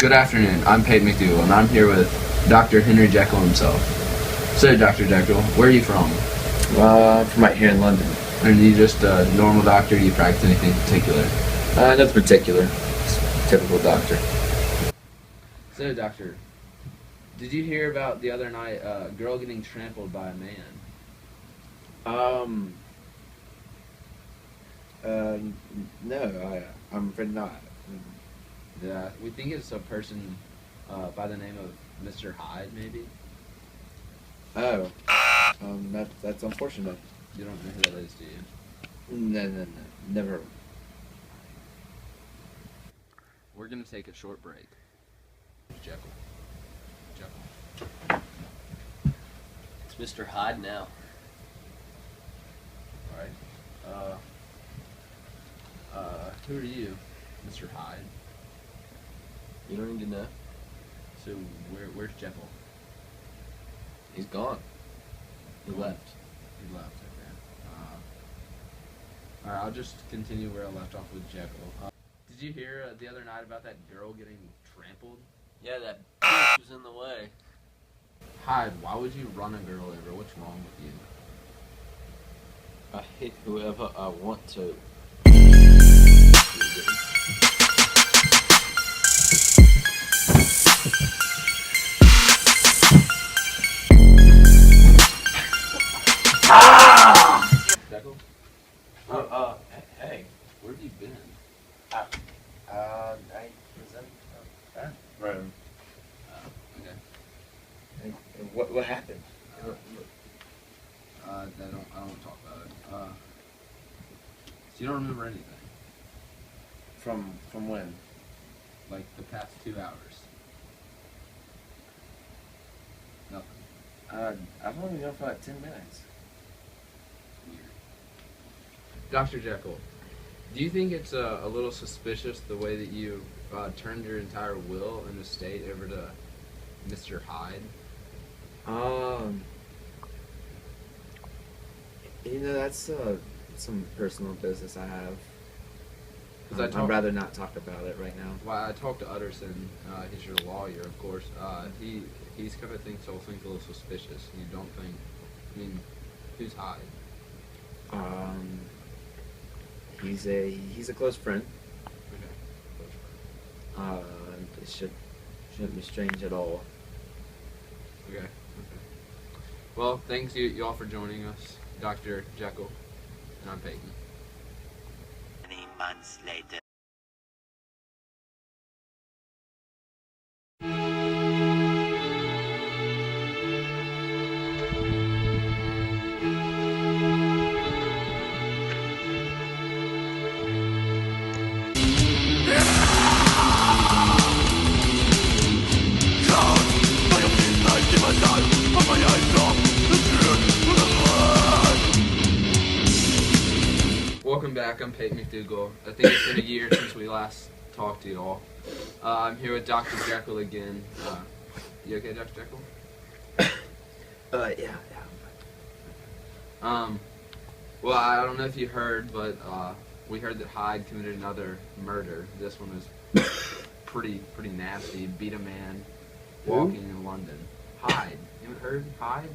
Good afternoon. I'm Pate McDougal, and I'm here with Dr. Henry Jekyll himself. So, Dr. Jekyll, where are you from? I'm from right here in London. Are you just a normal doctor, or do you practice anything particular? Nothing particular. Just typical doctor. So, Doctor, did you hear about the other night a girl getting trampled by a man? No, I'm afraid not. Yeah, we think it's a person by the name of Mr. Hyde, maybe? Oh, that's unfortunate. You don't know who that is, do you? No, never. We're going to take a short break. Jekyll. It's Mr. Hyde now. Alright. Who are you, Mr. Hyde? You don't need to know. So, where's Jekyll? He's gone. He left. He left, okay. Alright, I'll just continue where I left off with Jekyll. Did you hear the other night about that girl getting trampled? Yeah, that bitch was in the way. Hyde, why would you run a girl over? What's wrong with you? I hit whoever I want to. Jekyll? Hey. Where have you been? I was in the bathroom. Okay. And what happened? I don't talk about it. So you don't remember anything? From when? Like the past 2 hours? Nothing. I've only been gone for like 10 minutes. Weird. Dr. Jekyll, do you think it's a little suspicious the way that you turned your entire will and estate over to Mr. Hyde? That's some personal business I have. I'd rather not talk about it right now. Well, I talked to Utterson, he's your lawyer, of course. He's kind of thinks the whole thing's a little suspicious. You don't think, who's Hyde? He's a close friend. Okay. It shouldn't be strange at all. Okay. Well, thanks you all for joining us, Dr. Jekyll, and I'm Peyton. Many months later. Welcome back, I'm Pate McDougal. I think it's been a year since we last talked to you all. I'm here with Dr. Jekyll again. You okay, Dr. Jekyll? Yeah. Well, I don't know if you heard, but we heard that Hyde committed another murder. This one was pretty nasty. He beat a man walking in London. Hyde. You haven't heard Hyde?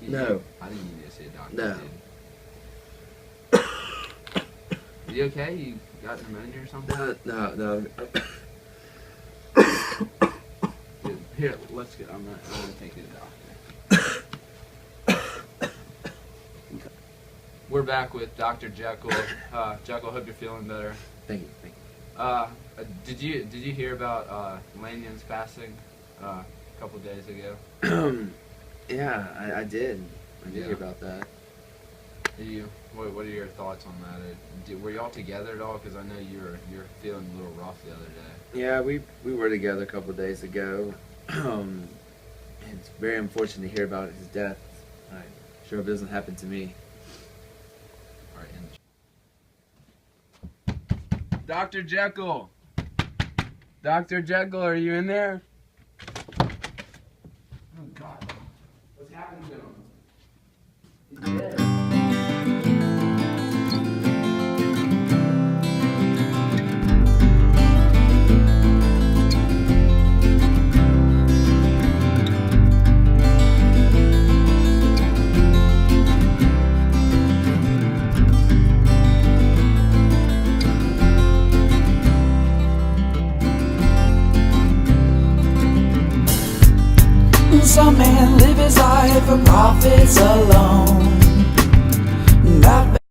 No. I didn't need to say a doctor. No. Dude. You okay? You got pneumonia or something? No. Dude, here, let's go. I'm gonna take you to the doctor. We're back with Dr. Jekyll. Jekyll, hope you're feeling better. Thank you. Did you hear about Lanion's passing a couple days ago? Yeah, I did. I did Yeah. hear about that. What are your thoughts on that? Were you all together at all? Because I know you're feeling a little rough the other day. Yeah, we were together a couple of days ago. It's very unfortunate to hear about his death. I sure hope it doesn't happen to me. All right. Dr. Jekyll. Dr. Jekyll, are you in there? Oh God, what's happened to him? He's dead. some man live his life for profits alone. Not